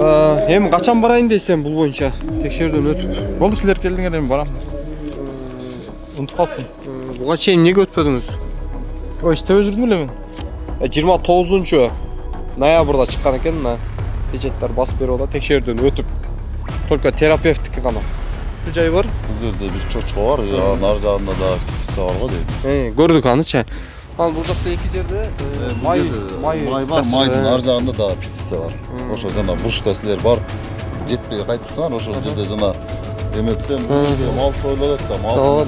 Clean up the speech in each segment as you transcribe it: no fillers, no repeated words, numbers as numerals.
Эми качан барайын дейсем бул боюнча текшерүүдөн өтүп. Болду силер келдиңер, эми барам. Унутуп калыптым. Буга чейин эмнеге өтпөдүңүз? Ой, иштебей жүрдүм эле мен. 29 ноябрда чыккан экен мына печаттар басып берип атат, текшерүүдөн өтүп. Только терапевттики гана. Бул жай бар. Бул жерде бир чочко бар, нар жагында да птица бар го дейт. Көрдүк анычы. Анан бул жакта эки жерде май бар, майдын ар жагында да птица бар. Ошо жана бурчта силер бар. Жетпей кайтыпсыңар, ошол жерде жана эметтен бул жерде мал сойлоп атат да, мал.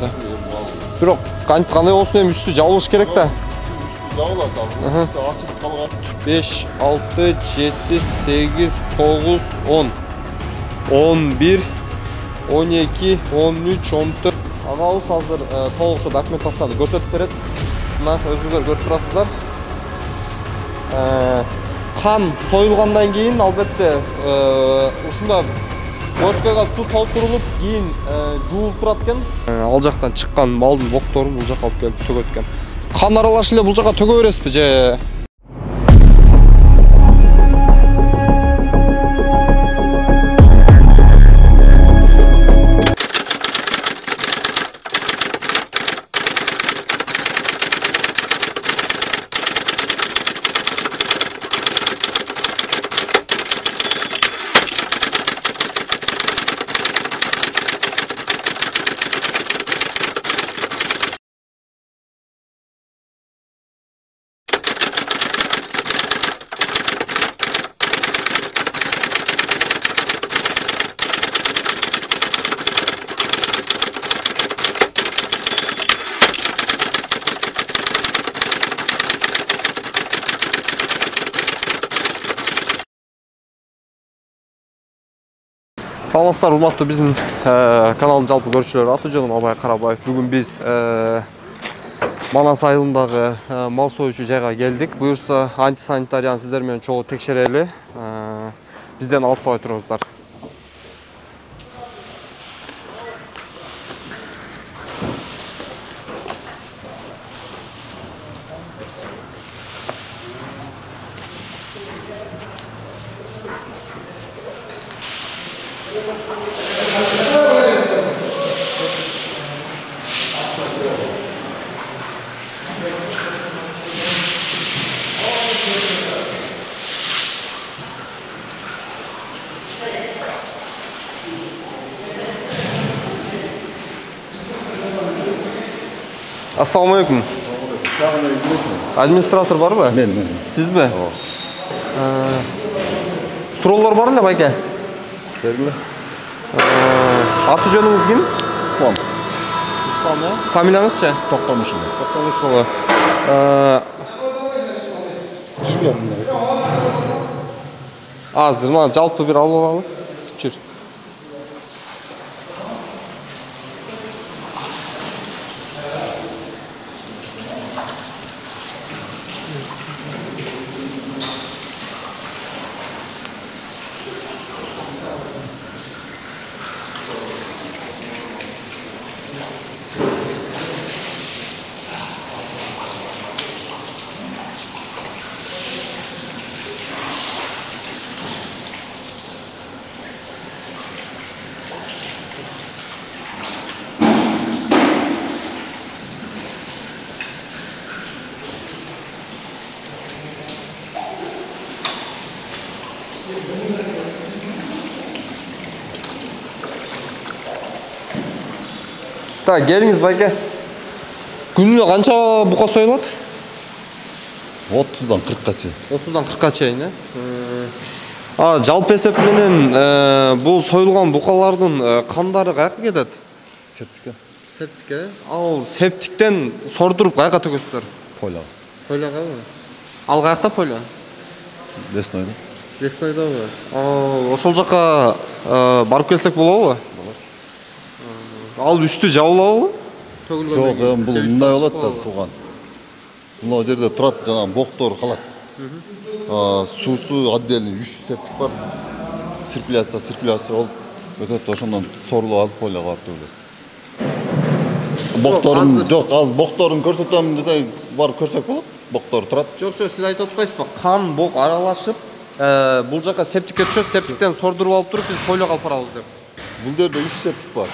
Бирок кандай болсун эми үстү жабылыш керек да. Жабылат, үстү ачылып калган. 5, 6, 7, 8, 9, 10. 11, 12, 13, 14. Агабыз азыр толук ошо документацияны көрсөтүп берет. Мына өзүңөр көрүп турасыздар. Кан союлгандан кийин албетте ушунда бочкага суу толтурулуп, кийин жуулуп турат экен. Ал жактан чыккан малдын бокторун бул жакка алып келип төгөт экен. Кан аралаш эле бул жакка төгө бересизби же? Саламатсыздар, урматтуу биздин каналдын жалпы көрүүчүлөрү. Атужаным Абай Карабаев. Бүгүн биз Манас айылындагы мал союучу жайга келдик. Буюрса антисанитарияны сиздер менен чогуу текшерели. Бизден алыстабай туруңуздар. Assalamu alaikum. Администратор барбы? Мен. Сизби? Суроолор бар эле байке? Бергиле. Аты жөнүңүз ким? Ислам. Ислам, э? Фамилияңызчы? Токтомушулу. Токтомушулу. Жүргүлөр. Азыр мына жалпы бир алып алалы. Жүр. Так, келиңиз байке. Күнүнө канча бука союлат? 30-дан 40-ка чейин. 30-дан 40-ка чейин, э? Жалпы эсеп менен бул союлган букалардын кандары каяка кетет? Септикке. Септикке? Ал септиктен сордуруп каяка төгөсүздөр? Поляга. Полягабы? Ал каякта поля? Леснойдо. Леснойдобу? Ошол жака барып келсек болобу? Ал үстү жабылабы? Жок, бул мындай болот да, тууган. Мына жерде турат, жана боктор калат. Суусу отдельный 3 септик бар. Циркуляция болуп өтөт, ошондон сорулуп алып поляга барып төгүлөт. Бокторун жок, азыр бокторун көрсөтөм десең, барып көрсөк болот. Боктор турат. Жок, сиз айтып атпайсызбы? Кан, бок аралашып, Бул жака септикке түшөт, септиктен сордуруп алып туруп биз тойлоп алып барабыз деп. Бул жерде 3 септик бар.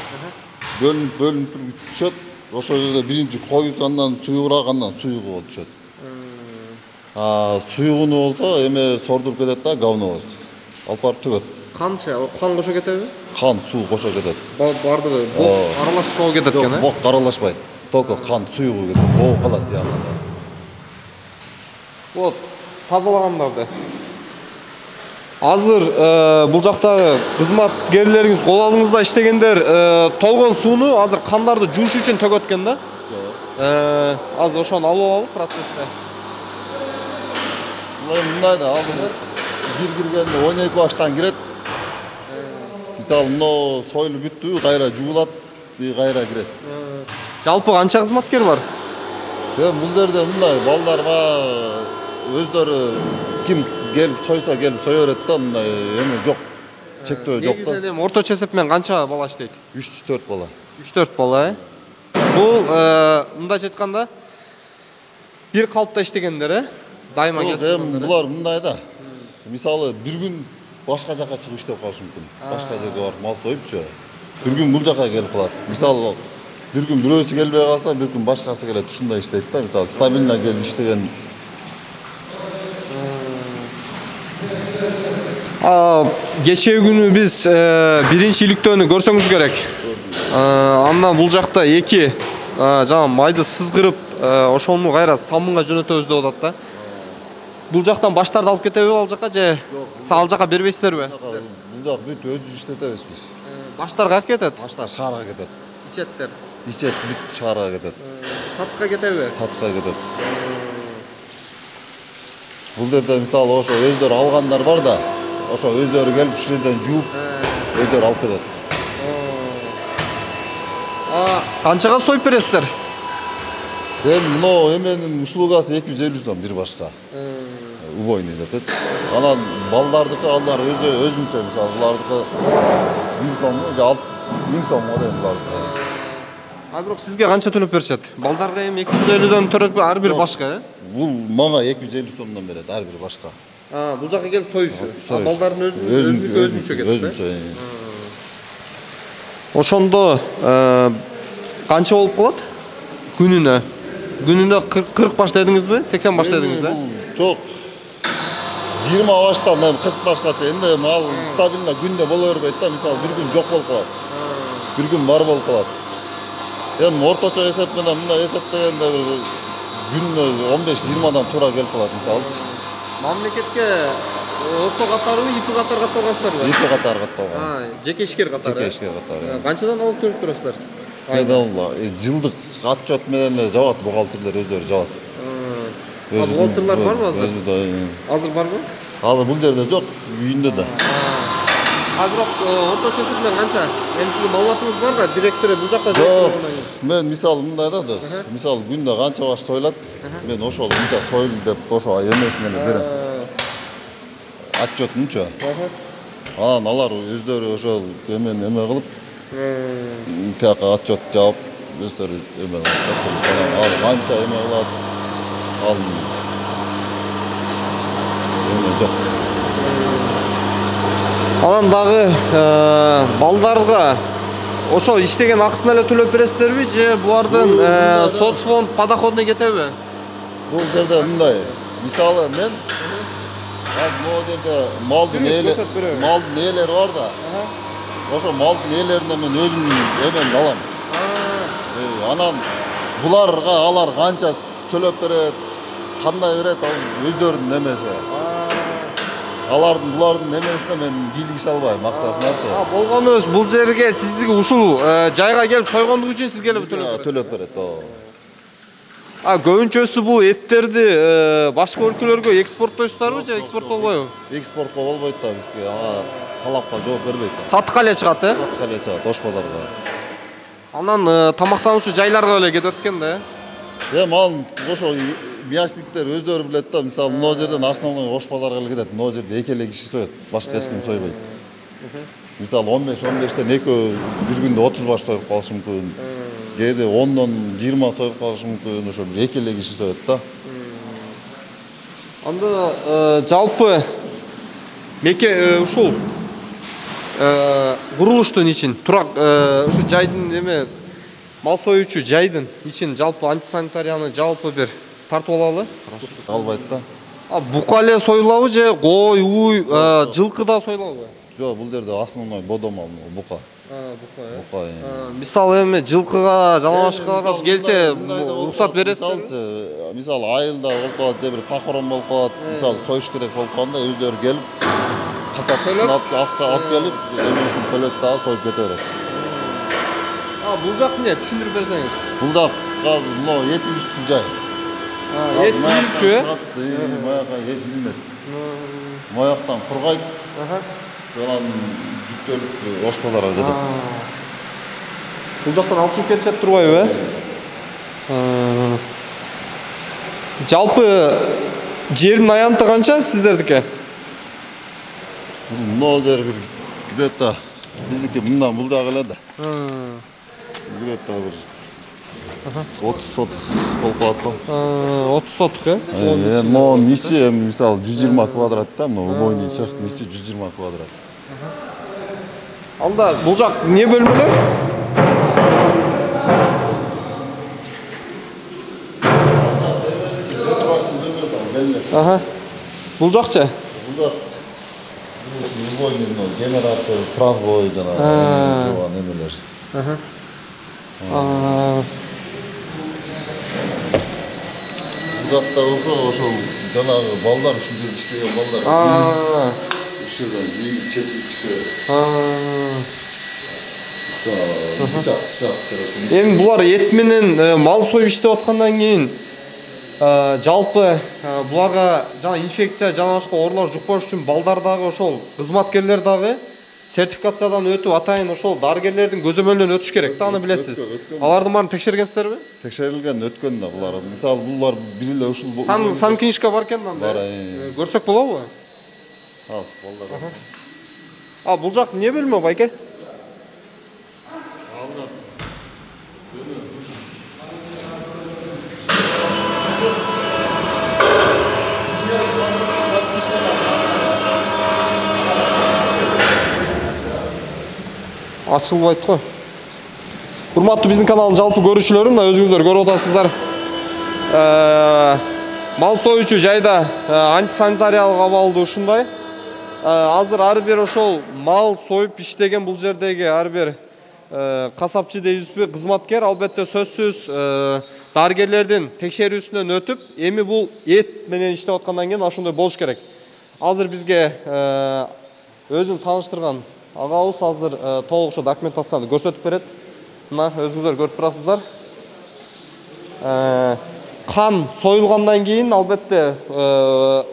Бөлүнүп туруп түшөт. Ошол жерде биринчи коюусу, андан суюгураак, андан суюгу болуп түшөт. Суюгуну болсо эме сордуруп кетет да, говнобуз. Алып барып төгөт. Канча? Кан кошо кетеби? Кан, суу кошо кетет. Бардыгы бок аралашып чогуу кетет экен, Бок аралашпайт. Только кан, суюгу кетет. Богу калат ягында. Вот, тазалагандарды. Азыр бул жактагы кызматкерлериңиз, кол алдыңызда иштегендер толгон сууну азыр кандарды жууш үчүн төгөт экен да. Азыр ошону алып алып процессте. Мындай да, азыр бир киргенде 12 баштан кирет. Мисалы, мына сойлу бүттү, кайра жуулат, кайра кирет. Жалпы канча кызматкер бар? Бул жерде мындай балдарга өздөрү ким келип сойсо келип сое берет да, мындай эме жок. Чектөө жок да. Негизинен орточо эсеп менен канча бала иштейт? 3-4 бала. 3-4 бала, Бул мындайча айтканда бир калыпта иштегендер, дайыма келип. Булар мындай да. Мисалы, бир күн башка жака чыгып иштеп калышы мүмкүн. Башка жерге барып мал союпчу. Бир күн бул жака келип калат. Мисалы, бир күн бирөөсү келбей калса, бир күн башкасы келет, ушундай иштейт да. Мисалы, стабильно келип иштеген. Кечээ күнү биз биринчи иликтөөнү көрсөңүз керек. Андан бул жакта эки жана майды сызгырып, ошону кайра самынга жөнөтөбүз деп атат да. Бул жактан баштарды алып кетеби ал жака же ал жака бербейсиздерби? Бул жак бүт өзүбүз иштетебиз биз. Баштар кайерге кетет? Баштар шаарга кетет. Ичеттер. Ичет бүт шаарга кетет. Сатка кетеби? Сатка кетет. Бул жерде мисалы ошо өздөрү алгандар бар да. Ошо өздөрү келип ушул жерден жууп, өздөрү алып кетет. Канчага союп бересиздер? Мына эменин услугасы 250 сом бир башка. Убойный депчи. Анан балдардыкы алар өзүнчө, мисалы булардыкы 1000 сомго же 1000 сомго дейм булардыкы. Бирок сизге канча төлөп беришет? Балдарга эми 250дөн төлөп ар бир башка, Бул мага 250 сомдон берет ар бир башка. Бул жака келип союшу. Балдардын өзүнчө кетет. Өзүнчө. Ошондо канча болуп калат? Күнүнө 40 баш дедиңизби? 80 баш дедиңиз, Жок. 20 баштан 40 башкача энди мал стабильно күндө боло бербейт да. Мисалы, бир күн жок болуп калат. Бир күн бар болуп калат. Эми орточо эсеп менен мындай эсептегенде бир күнүнө 15-20дан туура келип калат, мисалычы. Мамлекетке ОСО катарыбы, ИП катары катталгансыздарбы? ИП катары катталган. Жеке ишкер катары. Жеке ишкер катары. Канчадан алып төлөп турасыздар? Жылдык отчет менен жабат, бухгалтерлер өздөрү жабат. Бухгалтерлар барбы азыр? Азыр барбы? Азыр бул жерде жок, үйүндө да. Бирок орточо эсеп менен канча? Эми сиздин маалыматыңыз барбы? Директору бул жакта директор. Мен мисалы мындай да, мисалы күндө канча баш сойлат, мен ошол мынча сойл деп ошо эмесин эле берем. Отчетунчу. Анан алар өздөрү ошол эмени эме кылып, тияка отчет жаап, өздөрү эме кылып, ал канча эме кылат, ал эме жок. Анан дагы балдарга ошол иштеген акысын эле төлөп бересиздерби же булардын соцфонд подоходный кетеби? Бул жерде мындай, мисалы мен могу жерде малдын ээлери бар да. Ошо малдын ээлеринен мен өзүмдүн эмен алам. Анан буларга алар канча төлөп берет, кандай берет, ал өздөрүнүн эмеси. Булардын эмесине мен бийлик ише албайм, акчасыначы. Болгону бул жерге сиздики ушул жайга келип сойгондук үчүн сизге эле төлөп берет. Көбүнчөсү бул эттерди башка өлкөлөргө экспорттойсуздарбы же экспорттолбойбу? Экспортко болбойт да бизге, ага талапка жооп бербейт. Сатыкка эле чыгат, Сатыкка эле чыгат, ош базарга. Анан тамактануучу жайларга эле кетип экен да. Эми ал ошо мясниктер өздөрү билет да, мисалы мына жерден основной ош базарга эле кетет. Мына жерде эки эле киши соет, башка эч ким сойбойт. Мисалы 15-15тен экөө бир күндө 30 баш союп калышы мүмкүн. Кээде 10дон 20 союп калышы мүмкүн, ошо бир эки эле киши соет да. Анда жалпы Меке ушул курулуштун ичин турак ушу жайдын эме мал союучу жайдын ичин жалпы антисанитарияны жалпы бир тартып алалы. Албайт да. Бука эле союлабы же кой, уй, жылкы да союлабы? Жок, бул жерде основной бодомал бука. Бука. Мисалы эми жылкыга, жалаңачка келсе уруксат бересиз? Мисалы айылда болуп калат, же бир похорон болуп калат, мисалы союш керек болуп калганда өздөрү келип касапчысын алып келип, эмесин төлөп дагы союп кете берет. Бул жак эмне түшүндүрүп берсеңиз? Бул да азыр мына 70 жай. Эт ийилчү, маяка эт ийилмет. Маяктан кургайт. Анан жүктөлүп Ош базарга кетет. Бул жактан алып чыгып кетишет турбайбы, Жалпы жердин аянты канча сиздердики? Мына жер бир где-то биздики мындан бул жагы эле да. Где-то бир 30 соток болуп калат го. 30 соток, Монун ичи мисалы 120 квадрат да, мына убойный ичи 120 квадрат. Анда бул жак эмне бөлмөлөр? Бул жакчы? Бул жак убойный генератор, трансбой жана немелер. Бул жакта ошол жанагы балдар ушунда иштеген балдар. Ушудан чечип Эми булар эт менен мал союп иштеп аткандан кийин жалпы буларга жана инфекция жана башка оорулар жукпаш үчүн балдар дагы ошол кызматкерлер дагы сертификациядан өтүп атайын ошол дарыгерлердин көзөмөлүнөн өтүш керек да, аны билесиз. Алардын баарын текшергенсиздерби? Текшерилген, өткөн да булар. Мисалы булар бир эле ушул сан книжка бар экен анда. Көрсөк болобу? Балдар. Бул жак эмне бөлмө байке? Ачылбайт го. Урматтуу биздин каналдын жалпы көрүүчүлөрү, мына өзүңүздөр көрүп атасыздар. Мал союучу жайда антисанитариялык абалды ушундай. Азыр ар бир ошол мал союп иштеген бул жердеги ар бир касапчы дейбизби, кызматкер албетте сөзсүз дарыгерлердин текшерүүсүнөн өтүп, эми бул эт менен иштеп аткандан кийин ошондой болуш керек. Азыр бизге өзүн тааныштырган агабыз азыр толук ошо документацияны көрсөтүп берет. Мына өзүңүздөр көрүп турасыздар. Кан союлгандан кийин албетте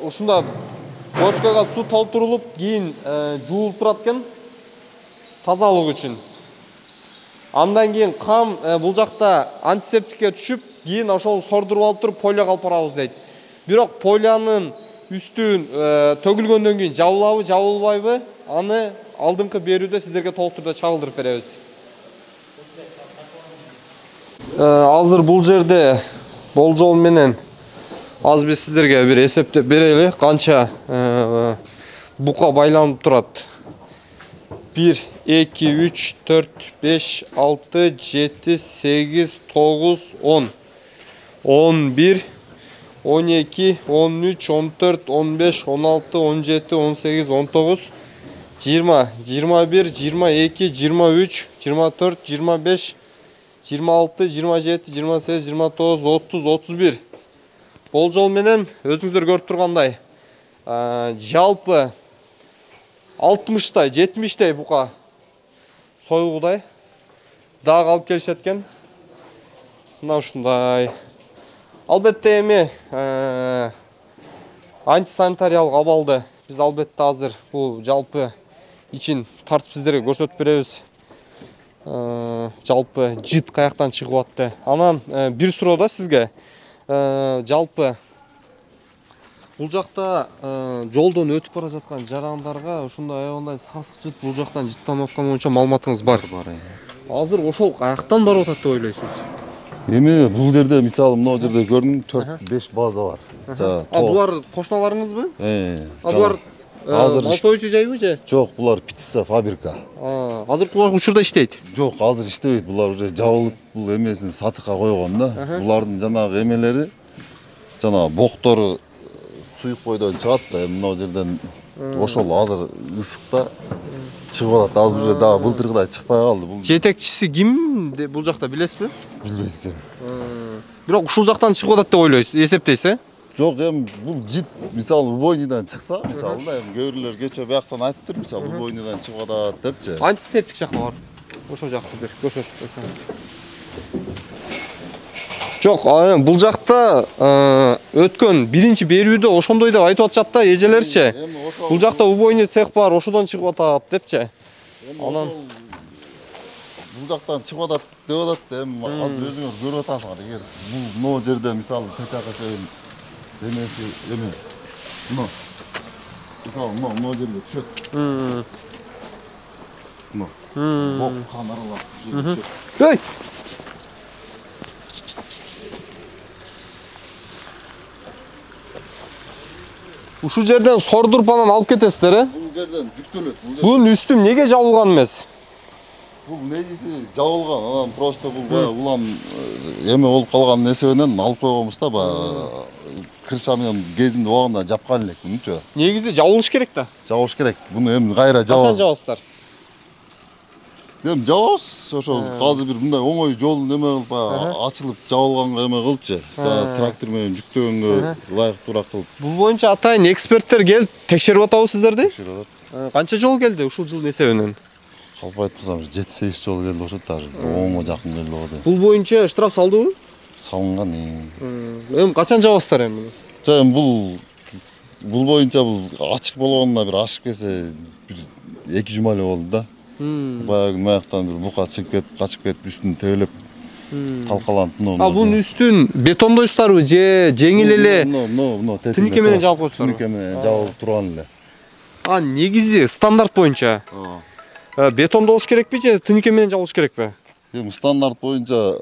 ушунда бочкага суу толтурулуп, кийин жуулуп турат экен тазалык үчүн. Андан кийин кан бул жакта антисептикке түшүп, кийин ошол сордуруп алып туруп пойлага алып барабыз дейт. Бирок пойлянын үстүн төгүлгөндөн кийин жабылабы, жабылбайбы? Аны алдыңкы берүүдө сиздерге толук түрдө чагылдырып беребиз. Азыр бул жерде болжол менен аз биз сиздерге бир эсептеп берели, канча бука байланып турат. 1, 2, 3, 4, 5, 6, 7, 8, 9, 10, 11, 12, 13, 14, 15, 16, 17, 18, 19, 20, 21, 22, 23, 24, 25, 26, 27, 28, 29, 30, 31. Болжол менен өзүңүздөр көрүп тургандай, жалпы 60-тай, 70-тай бука союлгудай дагы алып келишет экен. Мына ушундай. Албетте эми антисанитариялык абалды биз албетте азыр бул жалпы ичин тартып сиздерге көрсөтүп беребиз. Жалпы жыт каяктан чыгып атты. Анан бир суроо да сизге. Жалпы бул жакта жолдон өтүп бара жаткан жарандарга ушундай аябандай сасык жыт бул жактан жыттанып аткан боюнча маалыматыңыз бар. Азыр ошол каяктан барып атат деп ойлойсуз? Эми бул жерде мисалы мына жерде көрдүң 4-5 база бар. Булар кошуналарыңызбы? Булар Азыр мал союучу жайбы же? Жок, булар птица фабрика. Азыр булар ушурда иштейт. Жок, азыр иштебейт. Булар уже жабылып, бул эмесин сатыкка койгон да. Булардын жанагы эмелери, жанагы боктору суюк бойдон чыгат да, мына жерден ошол азыр ысыкта чыгып атат. Азыр уже дагы былтыргыдай чыкпай калды. Бул Жетекчиси ким бул жакта билесизби? билбейт экен. Бирок ушул жактан чыгып атат деп ойлойсуз, эсептейсиз? Жок, эми бул жит мисалы убойнудан чыкса, мисалы да эми көбүрлөр кече бияктан айтыптыр, мисалы убойнудан чыгып атат депчи. Антисептик жакы бар. Ошол жакты бир көрсөтүп койсоңуз. Жок, бул жакта өткөн биринчи берүүдө ошондой деп айтып атышат да эжелерчи. Бул жакта убойный цех бар, ошодон чыгып атат депчи. Анан бул жактан чыгып атат деп атат да, эми азыр өзүңөр көрүп атасыңар. Эгер бул могу жерде мисалы ТКК чейин эмеси эме мисалы могу жерде түшөт. Бок кан аралап түшөт. Ой! Ушул жерден сордурпанан алып кетесиздер, Бул жерден жүктөлөт. Бунун үстү эмнеге жабылган эмес? Бул негизи жабылган, анан просто бул баягы улам эме болуп калган нерсе менен алып койгонбуз да, баягы крыша менен кезинде убагында жапкан элек мунча. Негизи жабылыш керек да. Жабыш керек. Буну эми кайра Качан жабабыз. жабасыздар? Эми жабабыз, ошол казыр бир мындай оңой жолун эме кылып баягы ачылып жабылганга эме кылыпчы. Трактор менен жүктөгөнгө ылайыктуураак кылып Бул боюнча атайын эксперттер келип текшерип атабы сиздерди? текшерип атат. Канча жол келди ушул жылдын эсебинен? Калп айтпасам 7-8 жол келди ошо даже 10го жакын келди го дейм. Бул боюнча штраф салдыбы? Салынган. Эми качан жабасыздар эми? Эми бул боюнча бул ачык болгонуна бир ашып келсе бир 2 жума эле болду да. Баягы маяктан бир бука чыгып кетип, качып кетип, үстүн тебелеп талкаланып. Бунун үстүн бетондойсуздарбы же жеңил эле тинике менен жаап койсуздарбы? Тинике менен жабылып турган эле. Негизи стандарт боюнча бетондо болуш керекпи же тинике менен жабылыш керекпи? Эми стандарт боюнча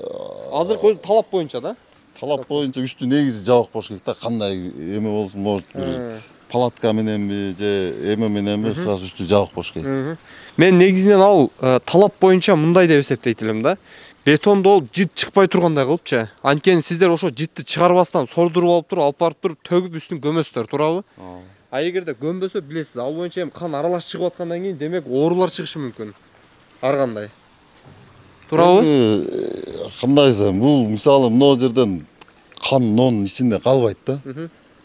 Азыр талап боюнча да? Талап боюнча үстү негизи жабык болуш керек да. Кандай эме болсун, может бир палатка мененби же эме мененби, кыскасы үстү жабык болуш керек. Мен негизинен ал талап боюнча мындай деп эсептейт элем да. Бетондо болуп жит чыкпай тургандай кылыпчы. Анткени сиздер ошо житти чыгарбастан сордуруп алып барып туруп төгүп үстүн көмөсүздөр, туурабы? А эгерде көмбөсө билесиз, ал боюнча эми кан аралаш чыгып аткандан кийин демек оорулар чыгышы мүмкүн. Ар кандай. Туурабы? Кандай десем, бул мисалы мына жерден кан нонун ичинде калбайт да.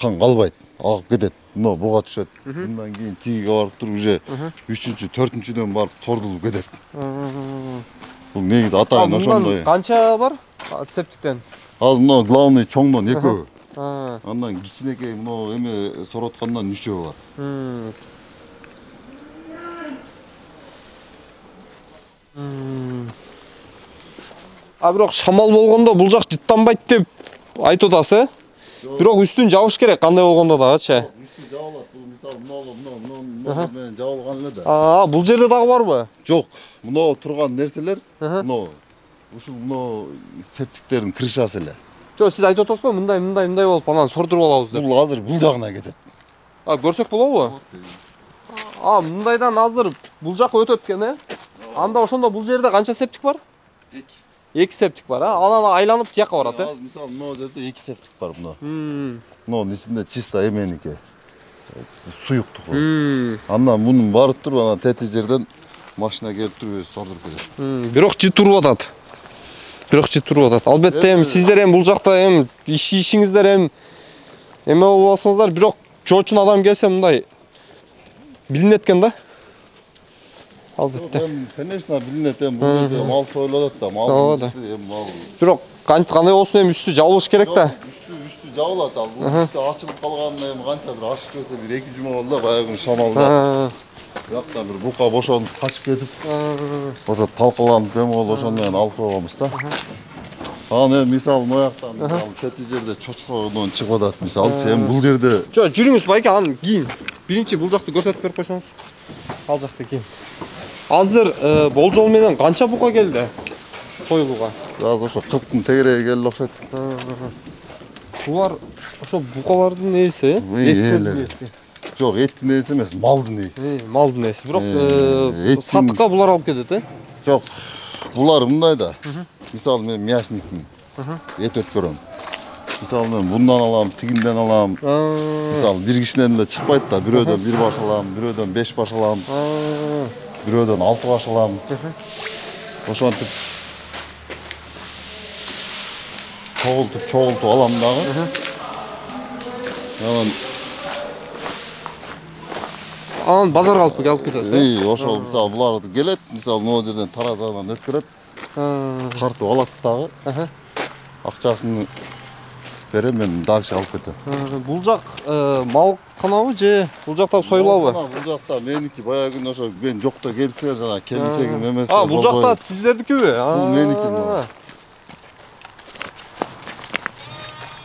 Кан калбайт, агып кетет. Мына буга түшөт. Мындан кийин тигиге барып туруп уже 3-чү, 4-чүдөн барып сордулуп кетет. Бул негизи атайын ошондой. Канча бар? Септиктен. Азыр мына главный чоңдон экөө. Андан кичинекей мына эме сороткандан 3-өө бар. Бирок шамал болгондо бул жак жыттанбайт деп айтып атасыз, Бирок үстүн жабыш керек, кандай болгондо дагычы. Үстү жабылат, бул мисалы мына менен жабылган эле да. Бул жерде дагы барбы? Жок, мына турган нерселер, мына ушул мына септиктердин крышасы эле. Жок, сиз айтып атасызбы, мындай болуп анан сордуруп алабыз деп. Бул азыр бул жагына кетет. Көрсөк болобу? Мындайдан азыр бул жакка өтөт экен, Анда ошондо бул жерде канча септик бар? 2 септик бар, Анан айланып тияка барат, Азыр мисалы мына жерде 2 септик бар мына. Мынанын ичинде чисто эменики. Суюктугу. Андан мунун барып туруп, анан тети жерден машина келип туруп өзү сордуруп кетет. Бирок жит туруп атат. Албетте эми сиздер эми бул жакта эми ишиңиздер эми эме болуп алсаңыздар, бирок жоочун адам келсе мындай билинет экен да. Албетте. Конечно, билинет эми бул жерде мал союлат да, мал мал. Бирок кандай болсун эми үстү жабылыш керек да. Үстү жабылат, ал бул үстү ачылып калганына эми канча бир ашып келсе бир 2 жума болду да, баягы шамалда. Бияктан бир бука бошонуп качып кетип, ошо талкаланып эме болуп ошону менен алып койгонбуз да. Анан эми мисалы мояктан мисалы тети жерде чочкодон чыгып атат мисалычы, эми бул жерде Жок, жүрүңүз байке, анан кийин биринчи бул жакты көрсөтүп берип койсоңуз. Ал жакты кийин. Азыр болжол менен канча бука келди союлууга? азыр ошо 40-тын тегереги келди окшойт. Булар ошо букалардын ээси, Жоқ, еттің несі емес, малдың несі. Малдың несі. Бирок еттің- сатыққа булар алып кетет, Жоқ, бұлар мындай да. Мысалы мен мясникпін. Ет өткөрөм. Мысалы мен bundan алам, тигинден алам. Мысалы bir кишинен да чыкпайт да. Бирөөдөн 1 баш алам, бирөөдөн 5 баш алам, бирөөдөн 6 баш алам. Ошентип чогултуп алам дагы. Анан базарга алып кетесиз. Ошол мисалы булар келет, мисалы могу жерден таразадан өткөрөт. Тартып алат дагы. Акчасын берем, мен дальше алып кетем. Бул жак мал канабы же бул жакта союлабы? Бул жакта меники баягы күн ошо мен жокто келипсилер жана келинчегим эмес. Бул жакта сиздердикиби? Бул меники.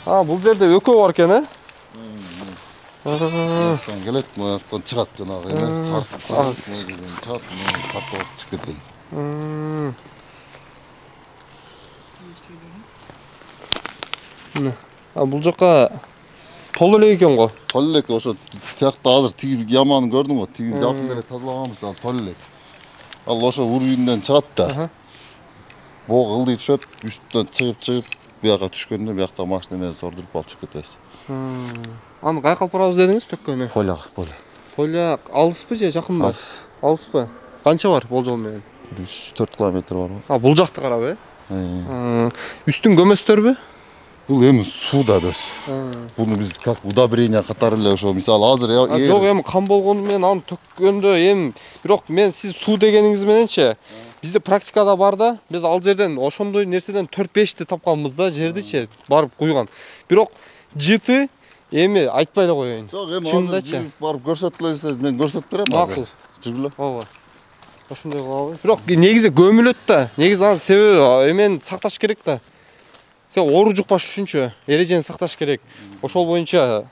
Бул жерде экөө бар экен, Келет, мояктан чыгат жанагы эме сарып чыгат, тартып алып чыгып кетейин. Бул жака толуу эле экен го. Толуу элек ошо тиякта азыр тиги яманын көрдүң го, тиги жакын эле тазалаганбыз да, толуу элек. Ал ошо урүйүндөн чыгат да. Бог ылдый түшөт, үстүнөн чыгып, бияка түшкөндө бияка машина менен сордуруп алып чыгып кетебиз. Аны кайка алып барабыз дедиңиз төккөнү? Поляк. Поляк алыспы же жакынбы? Алыспы. Канча бар болжол менен? 3-4 километр бар. Бул жакты карабы? Үстүн көмөстөрбү? Бул эми сууда бес. Буну биз как удобрение катары эле ошо мисалы азыр жок эми кам болгону менен аны төккөндө эми бирок мен сиз суу дегениңиз мененчи бизде практикада бар да, биз ал жерден ошондой нерседен 4-5ти тапканбыз да, жердичи барып куйган. Бирок жыты эми айтпай эле коеюн. Жок, эми азыр барып көрсөтүп элесиз, мен көрсөтүп берем азыр. Жүргүлө. Ооба. Ошондой кылабы. Бирок негизи көмүлөт да. Негизи анын себеби эмени сакташ керек да. Оору жукпаш үчүнчү эрежени сакташ керек. Ошол боюнча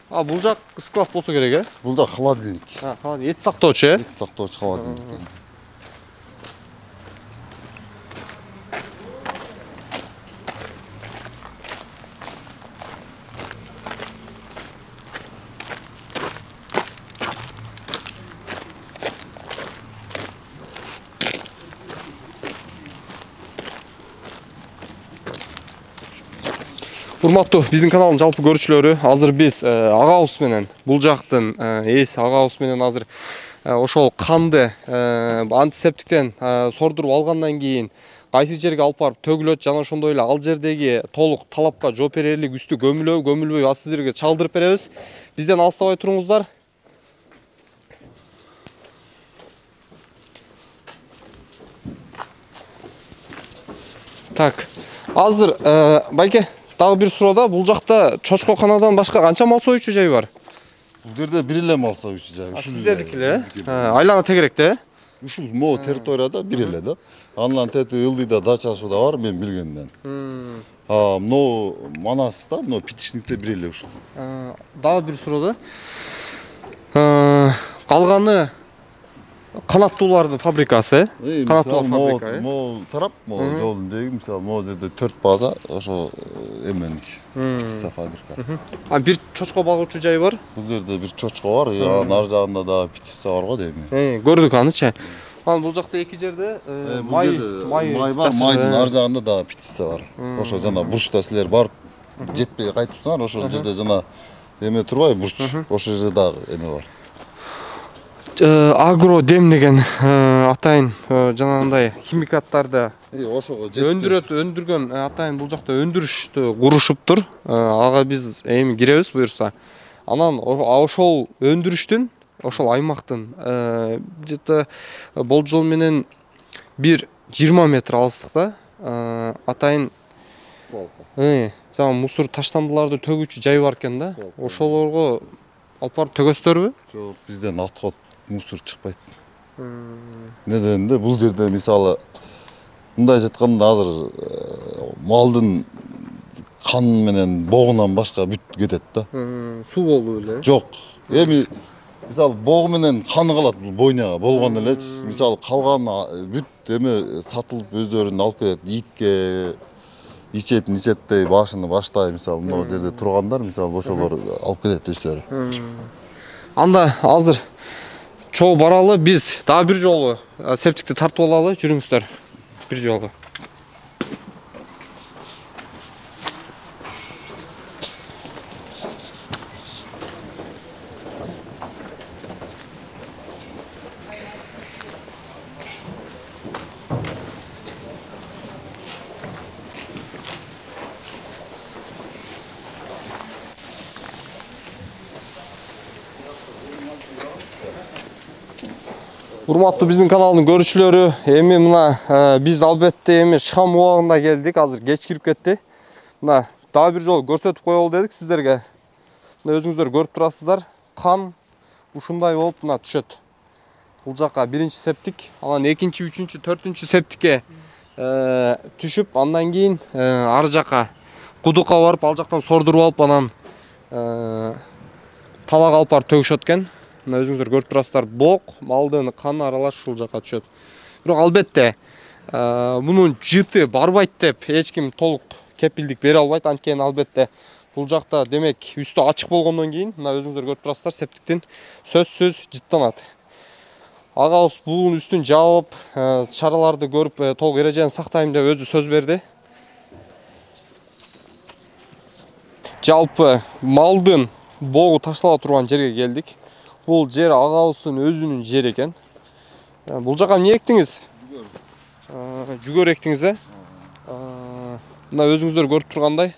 бул жак склад болсо керек, Бул жак холодильник. Эт сактоочу, Эт сактоочу холодильник. Урматтуу биздин каналдын жалпы көрүүчүлөрү, азыр биз агабыз менен бул жактын ээси агабыз менен азыр ошол канды антисептиктен сордуруп алгандан кийин кайсы жерге алып барып төгүлөт жана ошондой эле ал жердеги толук талапка жооп берерлик үстү көмүлбөйбү аз сиздерге чалдырып беребиз. Бизден алыстабай туруңуздар. Так, азыр байке дагы бир суроодо, бул жакта чочко канадан башка канча мал союучу жай бар? Бул жерде бир эле мал союучу жай. Сиздердики эле? Айлана тегеректе? Ушул могу территорияда бир эле да. Андан тети Ылдыйда дачасы да бар, мен билгенден. Мына Манаста, мына Питишникте бир эле ушул. Дагы бир суроодо. Калганы канаттуулардын фабрикасы, канаттуулар фабрика. Могу тарап, могу жолдун жеги, мисалы могу жерде 4 база, ошо эменики. Птица фабрика. Бир чочко багуучу жай бар? Бул жерде бир чочко бар, анын ар жагында да птица бар го дейм. Көрдүк анычы. Анан бул жакта эки жерде май бар, майдын ар жагында да птица бар. Ошо жана бурчта силер барып жетпей кайтыпсыңар, ошол жерде жана эме турбайбы, бурч. Ошол жерде дагы эме бар. Агро дем деген атайын жанагындай химикаттарды ошого өндүргөн атайын бул жакта өндүрүштү курушуптур. Ага биз эми киребиз буюрса. Анан ошол өндүрүштүн, ошол аймактын где-то болжол менен бир 20 метр алыстыкта атайын свалка. Жана мусор таштандыларды төгүүчү жай бар экен да. Ошолорго алып барып төгөстөрбү? Жок, бизден отход мусор чыкпайт. Неден бул жерде мисалы мындай жатканда азыр малдын каны менен богунан башка бүт кетет да. Суу болду эле? Жок. Эми мисалы богу менен каны калат бул бойнага болгон элечи. Мисалы калган бүт эме сатылып өздөрүн алып кетет. Итке ичет башыны баштай мисалы мына жерде тургандар мисалы ошолор алып кетет өздөрү. Анда азыр чоң баралы биз дагы бир жолу септикти тартып алалы, жүрүңүздөр. Бир жолу. Урматтуу биздин каналдын көрүүчүлөрү, эми мына биз албетте эми шам убагында келдик. Азыр кеч кирип кетти. Мына дагы бир жолу көрсөтүп коелу дедик сиздерге. Мына өзүңүздөр көрүп турасыздар. Кан ушундай болуп мына түшөт. Бул жакка биринчи септик, анан экинчи, үчүнчү, төртүнчү септикке түшүп, андан кийин ар жакка кудукка барып, ал жактан сордуруп алып, анан табак алып барып төгүшөт экен. Мына өзүңүздөр көрүп турасыздар, бок, малдын каны аралаш ушул жакка түшөт. Бирок албетте мунун жыты барбайт деп эч ким толук кепилдик бере албайт. Анткени албетте бул жакта демек үстү ачык болгондон кийин мына өзүңүздөр көрүп турасыздар, септиктин сөзсүз жыттанат. Агабыз бунун үстүн жаап, чараларды көрүп толук эрежени сактайм деп өзү сөз берди. Жалпы малдын богу таштала турган жерге келдик. Бул жер агабыздын өзүнүн жери экен. Бул жака эмне эктиңиз? Жүгөр эктиңиз, мына өзүңүздөр көрүп тургандай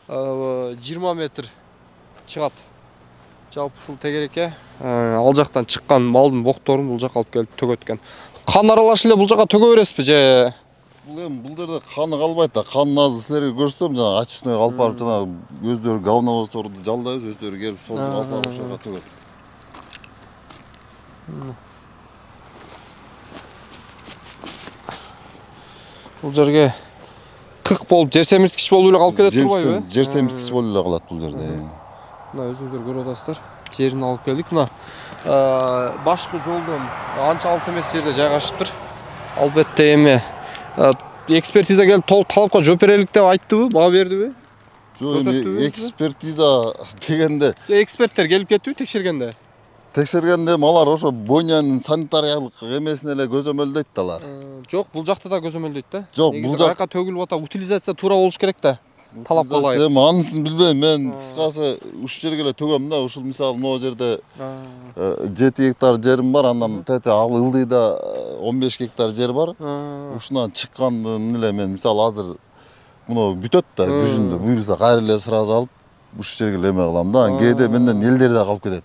20 метр чыгат. Жалпы ушул тегерекке ал жактан чыккан малдын бокторун бул жака алып келип төгөт экен. Кан аралаш эле бул жака төгө бересизби же? Бул жерде каны калбайт да. Канын азыр силерге көрсөтөм, жана очистойго алып барып жана өздөрү говновозторду жалдайбыз, өздөрү келип сорду алып барып ошого төгөт. Бул жерге кык болуп, жер семирткич болуп эле калып кетет турбайбы? Жер семирткич болуп эле калат бул жерде. Мына өзүңүздөр көрүп атасыздар. Жерин алып келдик. Мына башкы жолдон анча алыс эмес жерде жайгашыптыр. Албетте эми экспертиза келип толук талапка жооп берелик деп айттыбы, баа бердиби? Жок, экспертиза дегенде эксперттер келип кеттиби текшергенде? Текшергенде алар ошо бойнянын санитариялык эмесин эле көзөмөлдөйт да алар. Жок, бул жакта да көзөмөлдөйт да. Жок, бул жакка төгүлүп ата, утилизация туура болуш керек да. Талапка ылайык. Эми анысын билбейм, мен кыскасы ушул жерге эле төгөм да. Ушул мисалы могу жерде 7 гектар жерим бар, андан тете ал ылдыйда 15 гектар жер бар. Ушунан чыккандын эле мен мисалы азыр муну бүтөт да, күзүндө буйруса кайра эле сразу алып ушул жерге эле эме кылам да. Кээде менден элдер да калып кетет.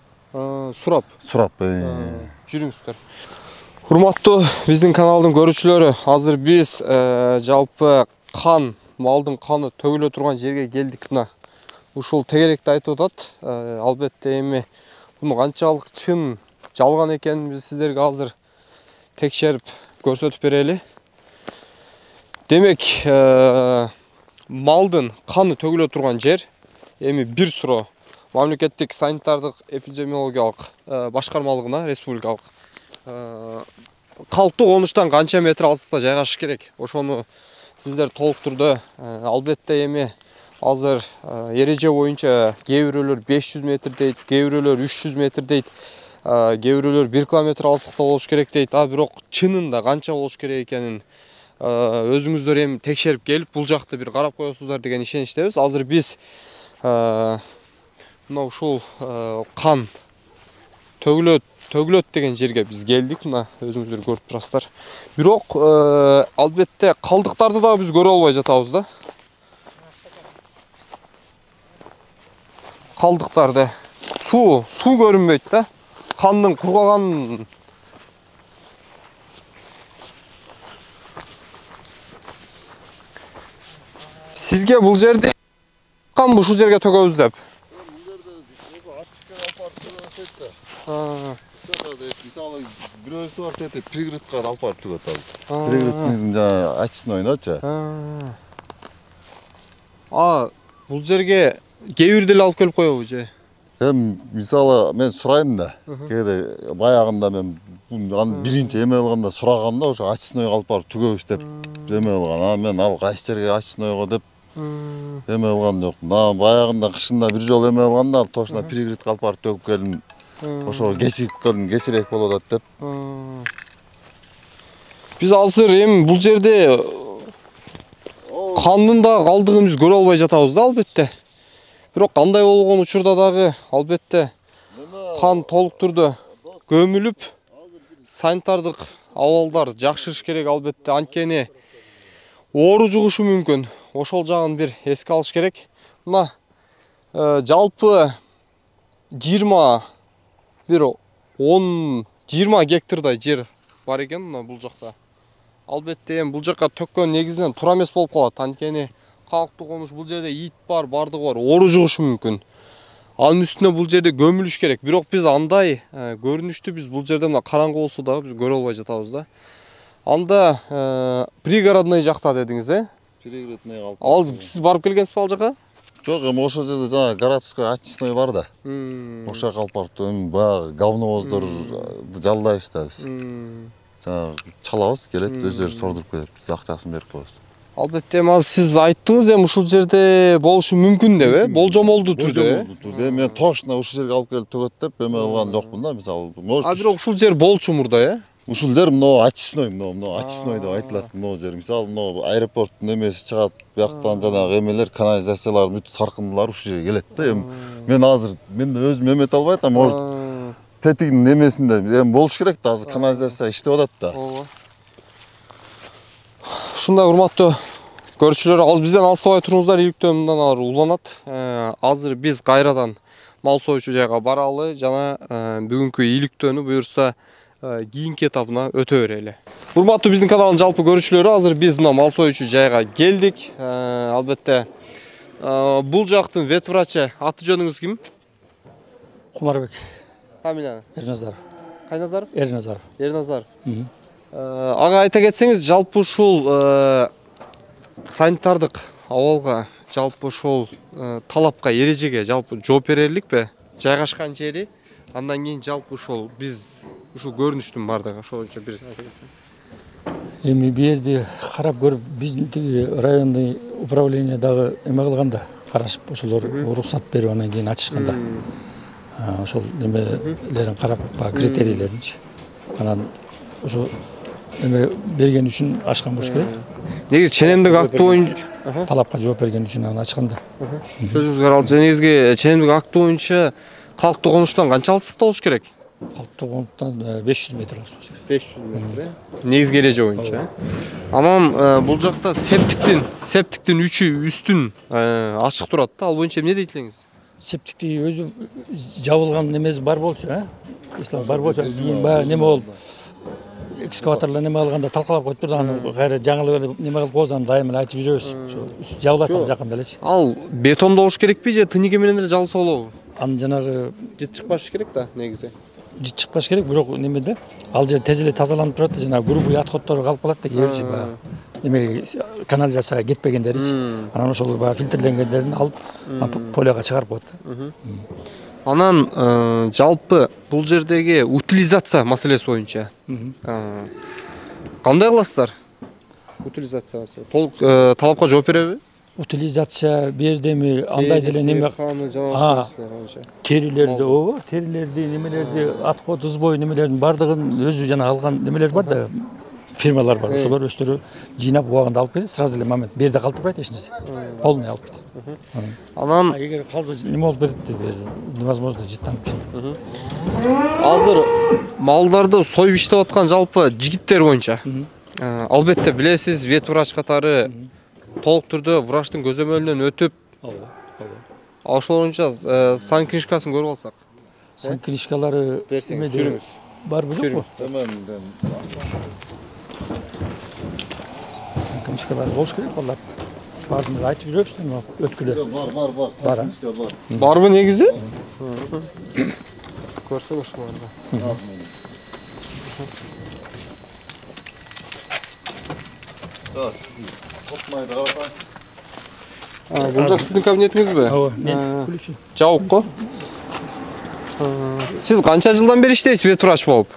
Сурап. Жүрүңүздөр. Урматтуу биздин каналдын көрүүчүлөрү, азыр биз жалпы малдын каны төгүлө турган жерге келдик. Мына ушул тегеректи айтып атат. Албетте эми муну канчалык чын, жалган экенин биз сиздерге азыр текшерип көрсөтүп берели. Демек, малдын каны төгүлө турган жер эми бир суро мамлекеттик санитардык эпидемиологиялык башкармалыгына, республикалык калктуу конуштан канча метр алыстыкта жайгашыш керек. Ошону сиздер толук түрдө албетте эми азыр эреже боюнча кээ бирөөлөр 500 метр дейт, кээ бирөөлөр 300 метр дейт, кээ бирөөлөр 1 километр алыстыкта болуш керек дейт. Бирок чынында канча болуш керек экенин өзүңүздөр эми текшерип келип бул жакты бир карап коесуздар деген ишеничтебиз. Азыр биз мына ушул кан төгүлөт деген жерге биз келдик. Мына өзүңүздөр көрүп турасыздар. Бирок албетте калдыктарды да биз көрө албай жатабыз да. Калдыктарды суу көрүнбөйт да. Кандын кургаганын сизге бул жерде канбы ушул жерге төгөбүз деп? Мисалы бирөөсү бар тете пригородко алып барып төгөт ал. Пригороддун очистойночу. Бул жерге кээ бирди эле алып келип коебу же? Мисалы мен сурайын да. Кээде баягында мен биринчи эме алганда сураганда ошо очистной алып барып түгөбүз деп эме алган. Мен ал кайсы жерге очистнойго деп эме алган жокмун. Баягында кышында бир жолу эме алганда точно пригородко алып барып төгүп келдим. Ошо кечирип келдим, кечирээк болуп атат деп. Биз азыр эми бул жерде кандын да калдыгын биз көрө албай жатабыз да албетте. Бирок кандай болгон учурда дагы албетте кан толук түрдө көмүлүп, санитардык абалдар жакшырыш керек албетте. Анткени оору жугушу мүмкүн. Ошол жагын бир эске алыш керек. Мына жалпы 20 гектардай жер бар экен мына бул жакта. Албетте бул жакка төккөн негизинен туура эмес болуп калат. Анткени калктуу конуш бул жерде ит бар, бардыгы бар, оору жугушу мүмкүн. Анын үстүнө бул жерде көмүлүш керек. Бирок биз андай көрүнүштү биз бул жерде мына караңгы болсо дагы биз көрө албай жатабыз да. Анда пригородный жакта дедиңиз, Пригородный калып. Ал сиз барып келгенсизби ал жака? Жок, эми ошол жерде жана городской очистной бар да. Ошо калып барып баягы говновоздор жалдайбыз да биз. Жана чалабыз, келет, өздөрү сордуруп кетет. Биз акчасын берип коебуз. Албетте, сиз айттыңыз эми ушул жерде болушу мүмкүн деп, болжомолдуу түрдө. Мен точно ушул жерге алып келип төгөт деп эме алган жокмун да, мисалы. Бирок ушул жер болчу мурда, Ушул жер мына очистной, мына очистной деп айтылат мына жер. Мисалы, мына аэропорттун эмеси чыгат, бияктан жанагы эмелер, канализациялар, бүт саркындылар ушул жерге келет да. Мен азыр өзүм эмете албай атам, может тетигинин эмесинде эми болуш керек да, азыр канализация иштеп атат да. Ушундай урматтуу көрүүчүлөр, ал бизден алыстабай туруңуздар, иликтөө мындан ары уланат. Азыр биз кайрадан мал союучу жайга баралы жана бүгүнкү иликтөөнү буюрса кийинки этабына өтө берели. Урматтуу биздин каналдын жалпы көрүүчүлөрү, азыр биз мына мал союучу жайга келдик. Албетте бул жактын ветврачы, аты жөнүңүз ким? Кумарбек. Фамилияны? Эрназаров. Кайназаров? Эрназаров. Эрназаров. Ага айта кетсеңиз, жалпы ушул санитардык абалга, жалпы ушул талапка, эрежеге жалпы жооп берерликпи? Жайгашкан жери, андан кийин жалпы ушул биз ушул көрүнүштүн бардыгы ошол боюнча бир айта кетсеңиз. Эми бу жерди карап көрүп, биздин районный управление дагы эме кылганда, карашып ошолор уруксат берип анан кийин ачышканда, ошол немелерин карап, критерийлеринчи. Анан ошо эме берген үчүн ачкан болуш керек. Негизи ченемдик акты боюнча талапка жооп берген үчүн анан ачканда. Сөзүңүзгө алып, негизги ченемдик акты боюнча калктуу конуштан канча алыстыкта болуш керек? Калктуу конуштан 500 метр болуш керек. 500 метр, негизги эреже боюнча. Анан бул жакта септиктин үстүн ачык турат да. Ал боюнча эмне дейт элеңиз? Септикти өзү жабылган немеси бар болчу, Ислам бар болчу, кийин баягы неме болуп экскаваторлар неме алганда талкалап коюп турду, аны кайра жаңылып неме кылып коебуз, аны дайым эле айтып жүрөбүз. Ошо жабылат жакында элечи. Ал бетондо болуш керекпи же тыниге менен эле жабылса болобу? Аны жанагы жыт чыкпаш керек да негизи. Жыт чыкпаш керек, бирок немеде ал жер тез эле тазаланып турат да, жанагы грубый отходдор калып калат да, кээ бирчи баягы эме канализацияга кетпегендеричи. Анан ошол баягы фильтрленгендерин алып поляга чыгарып коет. Анан жалпы бул жердеги утилизация маселеси боюнча кандай кыласыздар? Утилизациясы толук талапка жооп береби? Утилизация бердеми андай деле неме терилерди, ооба, терилерди, немелерди, отход сбой немелердин бардыгын өзү жана алган немелер бар да, фирмалар бар. Ошолор өздөрү жыйнап убагында алып келет, сразу эле момент берде калтырбайт эч нерсе. Полный алып кетет. Анан эгер калса неме болуп кетет, невозможно жыттанып кетет. Азыр малдарды союп иштеп аткан жалпы жигиттер боюнча албетте билесиз, ветврач катары толук түрдө врачтын көзөмөлүнөн өтүп, ошол боюнча сан книжкасын көрүп алсак. Сан книжкалары жүрүңүз. Барбы жокпу? Сан книжкалары болуш керек алар. Бардым айтып жүрөбүз да, өткүлө. Бар. Барбы негизи? Көрсөң ушуларды. Бул жак сиздин кабинетиңизби? Ооба, мен ключ. Жабык го? Сиз канча жылдан бери иштейсиз ветврач болуп?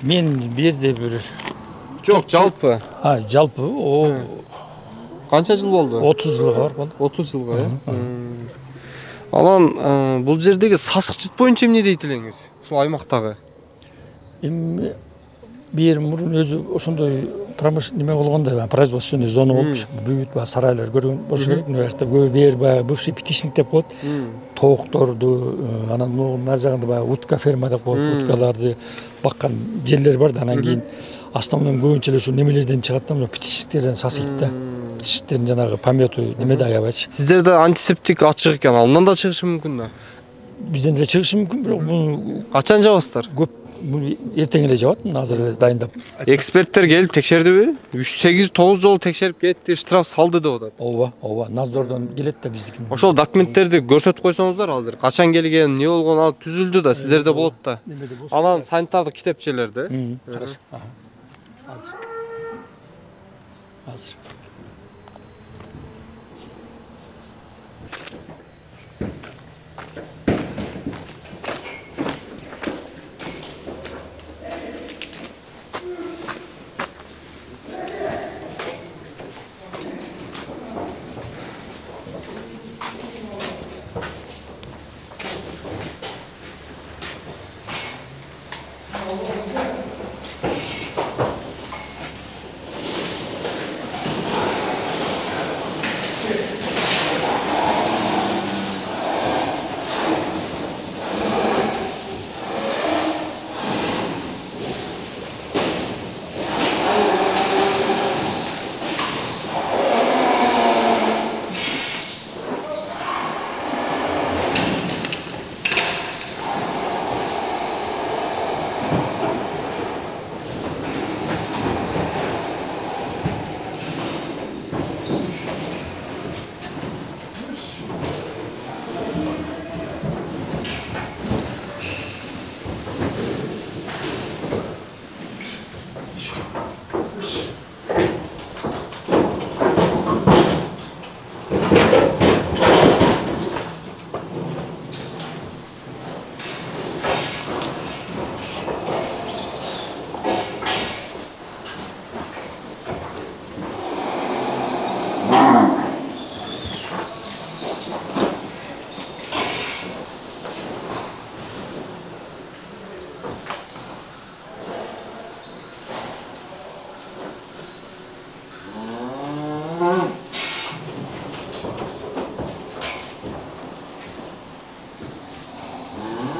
Мен бир жерде бир Жок, жалпы. жалпы о Канча жыл болду? 30 жылга бар болду. 30 жылга, Анан бул жердеги сасык жыт боюнча эмне дейт элеңиз? Ушул аймактагы. Эми бир мурун өзү ошондой неме болгондо, производственный зона болчу. Бүт сарайлар көргөн болуш керек. Мына жакта бир баягы бывший птичник деп коет. Тоокторду, анан могу нар жагында баягы утка ферма деп коет. Уткаларды баккан жерлер бар да, анан кийин основном көбүнчө эле ушу немелерден чыгат да, птичниктерден сасыйт да. Птичниктердин жанагы помету немеде аябайчы. Сиздерде антисептик ачык экен, андан да чыгышы мүмкүн да. Бизден деле чыгышы мүмкүн, бирок муну Качан жабасыздар? көп эртең эле жабат, азыр эле дайындап. Эксперттер келип текшердиби? 3-8-9 жолу текшерип кетти, штраф салды деп атат. Ооба, надзордон келет да биздики. Ошол документтерди көрсөтүп койсоңуздар азыр. Качан келген, эмне болгон, ал түзүлдү да, сиздерде болот да. Анан санитардык китепчелерди. Хорошо. Азыр.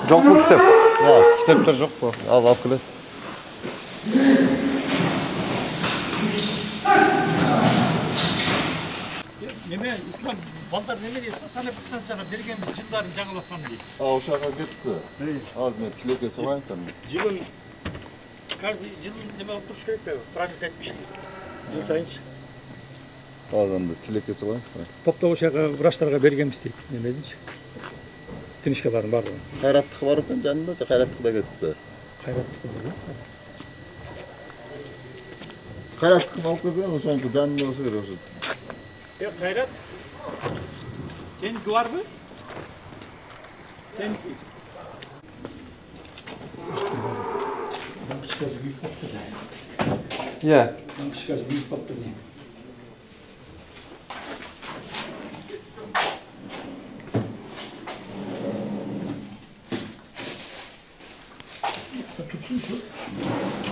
Жок бу китеп. Китептер жок бу. Ал алып келет. Неме ислам балдар неме дейт? Санап станцияга бергенбиз жылдарын жаңылаткан дейт. Ошага кетти. Мен тилекке чыгайынсам. Жылын каждый жыл неме кылып туруш керек да, праздник айтпыш. Жыл сайынчы. Анда тилекке чыгайынсам. Топтоп ошага врачтарга бергенбиз дейт. Немесинчи? Книжкаларын бардыгын. Кайраттык бар экен жанында, кайраттык да кетипти. Кайраттык алып келген, ошонку жанында болсо керек ошо. Кайрат, seniki var mı? Seniki. Şikayet büyük patladı. Ya. Şikayet büyük patladı. Tutsun şu.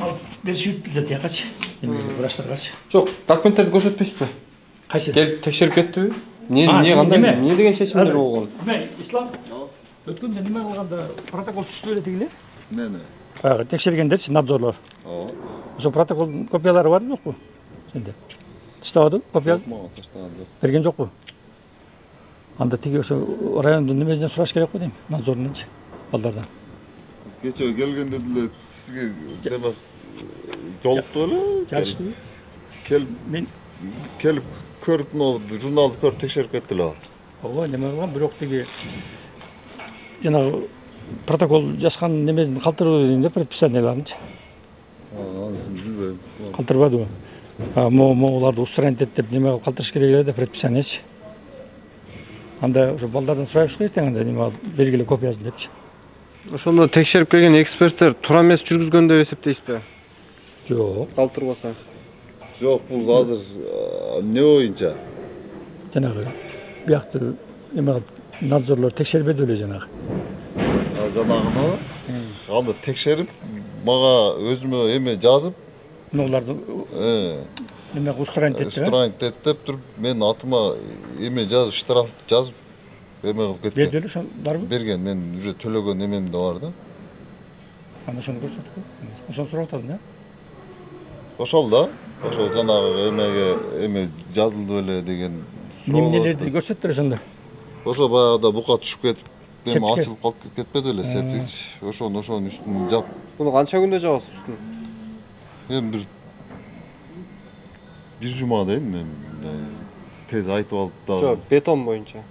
Al, bir şey ütüldü diye kaç. Uğraşlar kaç. Жок, документтерди көрсөтпөйсүзбү? Кайсы? Келип текшерип кеттиби? Эмне кандай, эмне деген чечимдер болгон? İslam өткөндө неме кылганда протокол түштү эле тигиле? Эмнени? Баягы текшергендерчи надзорлор. Ооба. Ошо протоколдун копиялары бар жокпу? Сенде. Таштабады копия Мага таштаган жок. берген жокпу? Анда тиги ошо райондун немесинен сураш керек го дейм, надзорунанчы, балдардан. Кече келгенде деле сизге демек жолукту эле. Жазыштыбы? Мен Келип көрүп, журналды көрүп текшерип кетти эле. ооба неме кылган, бирок тиги жанагы протокол жазган немесин калтырбады дейм деп предписанияларынчы. Анысын билбейм. Калтырбадыбы? Могуларды устранить эт деп неме кылып калтырыш керек эле деп Ошондо текшерип келген эксперттер туура эмес жүргүзгөн деп эсептейсизби? Жок. Калтырбаса. Жоқ, бұл азыр не боюнча? Жанагы биякты эме надзорлор текшербеди эле жанагы. Жанагыны аны текшерип, мага өзүмө эме жазып, Мыналарды эме устранить этти. устранить этип туруп, мен атыма эме жазып, штраф жазып, эме кылып кеткен. Берди эле ошон барбы? Берген, мен уже төлөгөн эмем да бар да. Аны ошону көрсөткү. Ошону сурап атасың да? Ошол да. Ошо жанагы эмеге эме жазылды эле деген Немелерди көрсөттүр ошондо. Ошо баягыда бука түшүп кетип, эме Септикке. ачылып калып кетпеди эле септик. Ошонун үстүн жап. Муну канча күндө жабасыз үстүн? Эми бир жума дейин мен тез айтып алып да. Жок, бетон боюнча.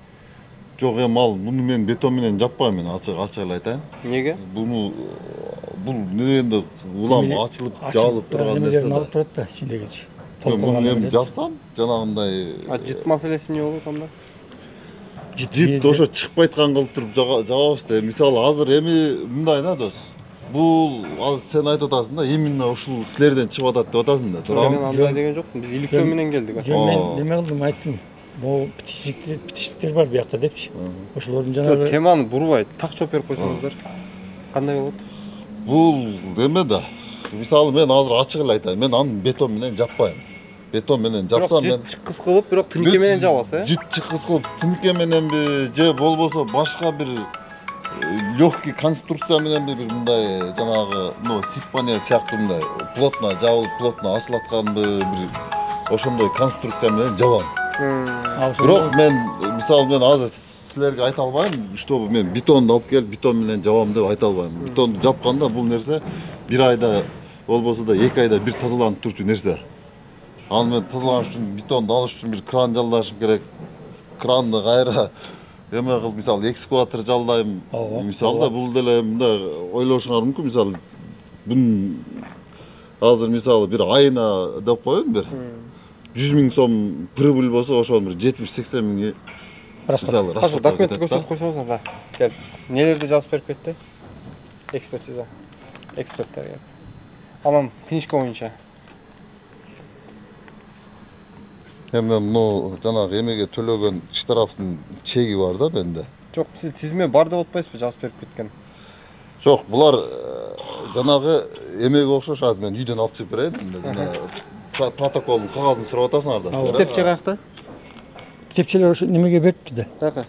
Жок, эми ал муну мен бетон менен жаппайм, мен ачык эле айтайын. Эмнеге? Бул неденде улам ачылып жабылып турган нерсе Немелерин да. алып турат да ичиндегичи. Муну эми жапсам жанагындай Жыт маселеси эмне болот анда? жит ошо чыкпайткан кылып туруп жабабыз да. Мисалы азыр эми мындай да дос. Бул азыр сен айтып атасың да, именно ушул силерден чыгып атат деп атасың да, Мен туурабы? андай деген жокмун. Биз иликтөө менен келдик. Жөн мен неме кылдым айттым. Могу питиштиктер бар биякта депчи. Ошолордун Жок, жанагы теманы бурбай, так жооп берип койсоңуздар. Кандай болот? Бул эме да. Мисалы мен азыр ачык эле айтайын, мен аны бетон менен жаппайм. Бетон менен жапсам мен Жыт чыккыс кылып, бирок тинке менен жабасыз, э? жит чыккыс кылып тинке мененби же болбосо башка бир легкий конструкция мененби бир мындай жанагы сиппание сыяктуу мындай плотно жабылып, плотно ачылатканбы бир ошондой конструкция менен жабам. Бирок мен мисалы мен азыр силерге айта албайм, чтобы мен бетонду алып келип бетон менен жабам деп айта албайм. Бетонду жапканда бул нерсе бир айда болбосо да 2 айда бир тазаланып турчу нерсе. Аны мен тазалаш үчүн бетонду алыш үчүн бир кран жалдашым керек. Кранды кайра эме кылып, мисалы экскаватор жалдайм. Мисалы да бул деле мындай ойлошуңар мүмкүн, мисалы бун азыр мисалы бир айына деп коеюн бир 100 000 сом прибыль болсо, ошону бир 70-80 миңге мисалы расход Документти көрсөтүп койсоңуздар да. Кел. Нелерди жазып берип кетти? Экспертиза. Эксперттерге. Анан книжка боюнча. Эми муну жанагы эмеге төлөгөн штрафтын чеги бар да менде. Жок, сиз тизме бар деп атпайсызбы, жазып берип кеткен? Жок, булар жанагы эмеге окшош. Азыр мен үйдөн алып чыгып берейин. Протоколдун кагазын сурап атасыңар да. Китепче каякта? китепчелер ошо немеге берипти да. Каяка?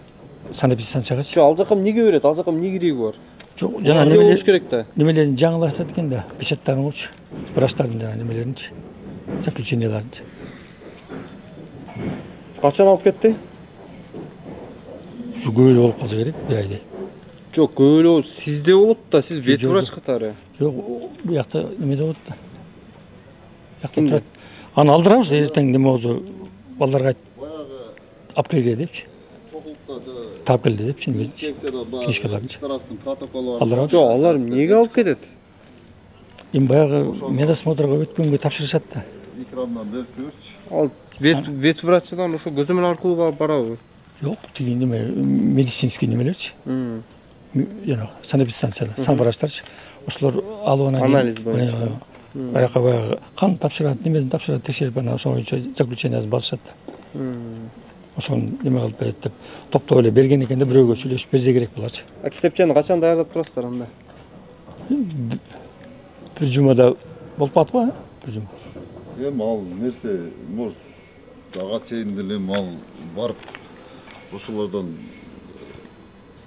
Санэпидстанцияга. Ал жака эмнеге берет? Ал жака эмне кириги бар? Жок, жана Эмне болуш керек да? немелерин жаңылашат экен да. Печаттарын койчу. Врачтардын жана немелеринчи. Заключенияларынчы. Качан алып кетти? Ушу көбөлө болуп калса керек, бир айдай. Жок, көбөлө сизде болот да, сиз ветврач катары. Жок, буякта немеде болот да. Буякта турат. Аны алдырабыз, эртең неме болсо балдарга айт. Алып келге депчи. Таап келди депчи, немечи. Книжкаларынчы. Алдырабыз. Жок, алар эмнеге алып кетет? Эми баягы медосмотрго өткөнгө тапшырышат да. Экрандан берип жүрчү. Ал ветврачтан ошо көзөмөл аркылуу барабы? Жок, тиги неме медицинский немелерчи. Жана санэпидстанциялар, санврачтарчы. Ошолор алып анан Анализ боюнча. Аяка баягы кан тапшырат, немесин тапшырат, текшерип анан ошол боюнча заключениясын басышат да. Ошону неме кылып берет деп топтоп эле берген экен да, бирөөгө сүйлөшүп берсе керек буларчы. А китепчени качан даярдап турасыздар анда? Бир жумада болуп калат го, бир жума. Эми ал нерсе, может, ага чейин деле ал барып ошолордон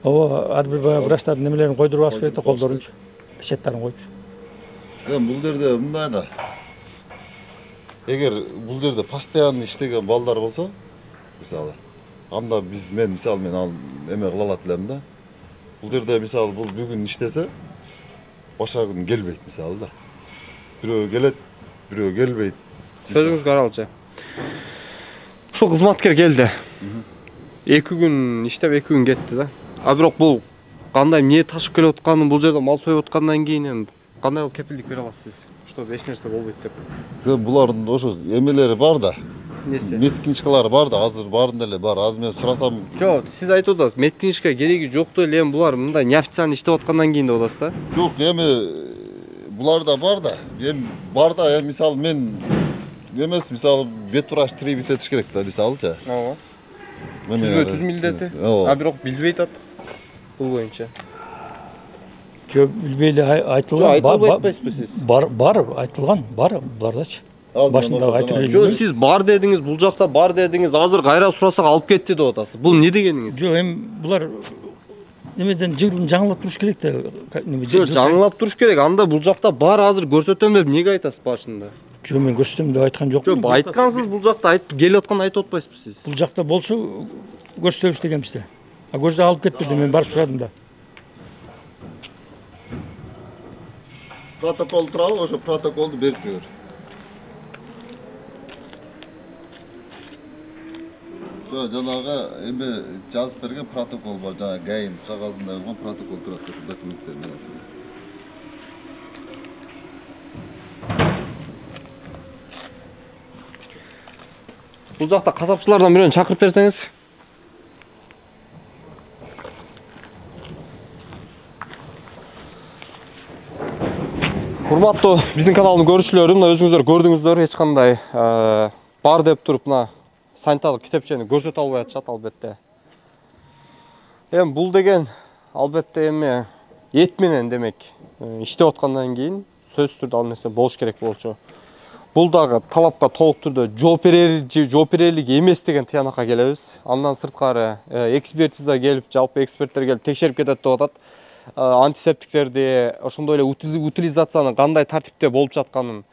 Ооба, ар бир баягы врачтардын немелерин койдуруп алыш керек да, колдорунчу. Печаттарын коюп. эми бул жерде мындай да. Эгер бул жерде постоянно иштеген балдар болсо, мисалы, анда мен ал эме кыла алат элем да. Бул жерде мисалы бул бүгүн иштесе, башка күн келбейт мисалы да. Бирөө келет, бирөө келбейт. Сөзүңүзгө аралчы. Ушул кызматкер келди. 2 күн иштеп 2 күн кетти да. А бирок бул кандай эмне ташып келип атканын, бул жерде мал союп аткандан кийин кандай кепилдик бере аласыз сиз? Чтобы эч нерсе болбойт деп. Булардын ошо эмелери бар да. Nesi? Меткинчикалар бар да, азыр баарында эле бар. Азыр мен сурасам, Жок, сиз айтып атасыз. Меткинишке кереги жокту эле, эми булар мындай неофициально иштеп аткандан кийин деп атасыз да. жок, эми буларда бар да. Эми бар да, эми мисалы мен эмес, мисалы ветврач 3 бүт этиш керек да, мисалычы. Ооба. Түз милдети. Ооба. Бирок билбей атат. Бул боюнча. Жо билбей эле Жок, айтылган. айтып айтпайсызбы сиз? Бар айтылган, бар булардачы. Башында айтып эле Жок, сиз бар дедиңиз, бул жакта бар дедиңиз, азыр кайра сурасак алып кетти деп атасыз. Бул не дегениңиз? Жок, эми булар немеден жылын жаңылап туруш керек да. Жок, жаңылап туруш керек. Анда бул жакта бар, азыр көрсөтөм деп неге айтасыз башында? Жок, мен көрсөтөм деп айткан жокмун. Жок, айткансыз, бул жакта айтып келип атканды айтып атпайсызбы сиз? Бул жакта болсо көрсөтөбүз дегенбиз да. А көрсө алып кетпеди, мен барып сурадым да. Протокол турабы, ошо протоколду берип жибер. Жо, жанагы эми жазып берген протокол бар, жана ГАИнин кагазында койгон протокол турат, ошо документтердин арасында. Бул жакта касапчылардан бирөөнү чакырып берсеңиз. Урматтуу биздин каналдын көрүүчүлөрү, мына өзүңүздөр көрдүңүздөр, эч кандай бар деп туруп мына санитарлык китепчени көрсөтө албай атышат албетте. Эми бул деген албетте эми эт менен демек иштеп аткандан кийин сөзсүз түрдө ал нерсе болуш керек болчу. Бул дагы талапка толук түрдө жооп берерлик эмес деген тыянакка келебиз. Андан сырткары экспертиза келип, жалпы эксперттер келип текшерип кетет деп атат. Антисептиктерди, ошондой эле утилизациянын кандай тартипте болуп жатканын,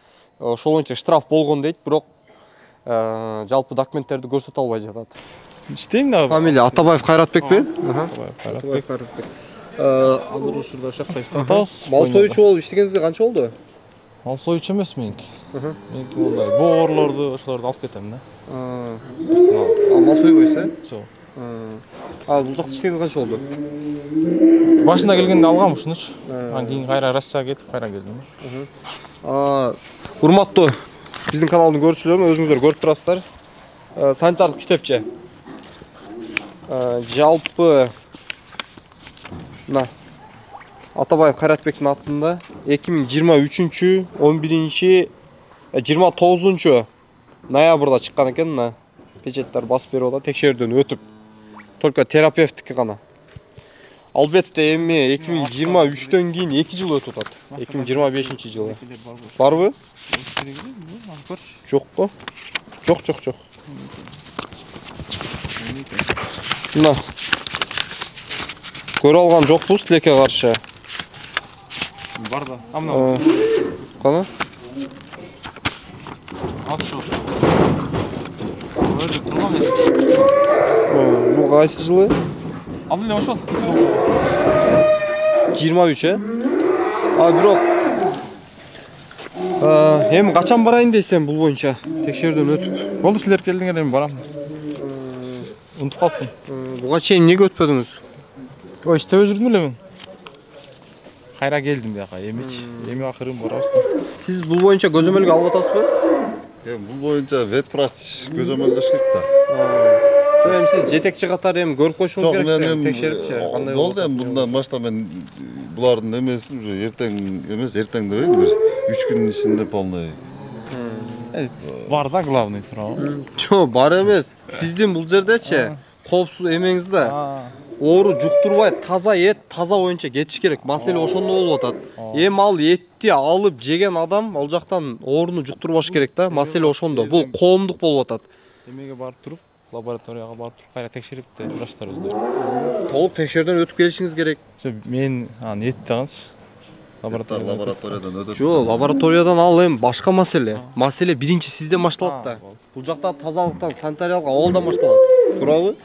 ошол боюнча штраф болгон дейт, бирок жалпы документтерди көрсөтө албай жатат. İşteyim de abi. Фамилия Атабаев Кайратбекпи? Кайратбек. Азыр ушурда ошакта Атабыз. Мал союучу болуп иштегениңизге канча болду? Ал союучу эмес меники. Меники мондай боорлорду, ошолорду алып кетем да. Мал союбойсуз, э? Сол. Бул жакта иштегениңиз канча болду? Башында келгенде алгам ушунучу. Анан кийин кайра Россияга кетип кайра келдим. Урматтуу биздин каналдын көрүүчүлөрү, өзүңүздөр көрүп турасыздар. Санитарлык китепче. Жалпы мына Атабаев Кайратбектин атында 2023 29 ноябрда чыккан экен, мына печаттар басып берип атат, текшерүүдөн өтүп. Только терапевтики гана. Албетте эми 2023дөн кийин 2 жыл өтүп атат. 2025-жылы. Барбы? Жокпу? Жок. Мына. Көрө алган жокпуз тилекке каршы. Бар да. Амна. Кана? Ачып. Өрдү турган эмес. Бул кайсы жылы? Ал эле ошол. 23, э? Бирок эми качан барайын дейсем бул боюнча текшерүүдөн өтүп. Болду силер келдиңер, эми барам. Унутуп калыптым. Буга чейин эмнеге өтпөдүңүз? Ой, иштеп жүрдүм эле мен. Кайра келдим бияка, эмичи. Эми акырын барабыз да. Сиз бул боюнча көзөмөлгө алып атасызбы? Бул боюнча ветврач көзөмөлдөш керек да. Жок, эми сиз жетекчи катары эми көрүп коюшуңуз керек да, текшерипчи кандай болот. Болду, эми мындан башта мен булардын эмесин уже эртең эмес, эртең дебейм, бир 3 күнүн ичинде полный. Бар да главный турабы. Жок, бар эмес. Сиздин бул жердечи коопсуз эмеңиз да. Оору жуктурбай, таза эт, таза боюнча кетиш керек. Маселе ошондо болуп атат. Эми ал этти алып жеген адам ал жактан ооруну жуктурбаш керек да. Маселе ошондо. Бул коомдук болуп атат. Эмеге барып туруп, лабораторияга барып туруп кайра текшерип да врачтар өздөрү. Толук текшерүүдөн өтүп келишиңиз керек. Мен аны эт дагынчы. Лабораториядан өтөт. Жок, лабораториядан ал эми башка маселе. Маселе биринчи сизден башталат да. Бул жакта тазалыктан, санитариялык абалдан башталат. Туурабы?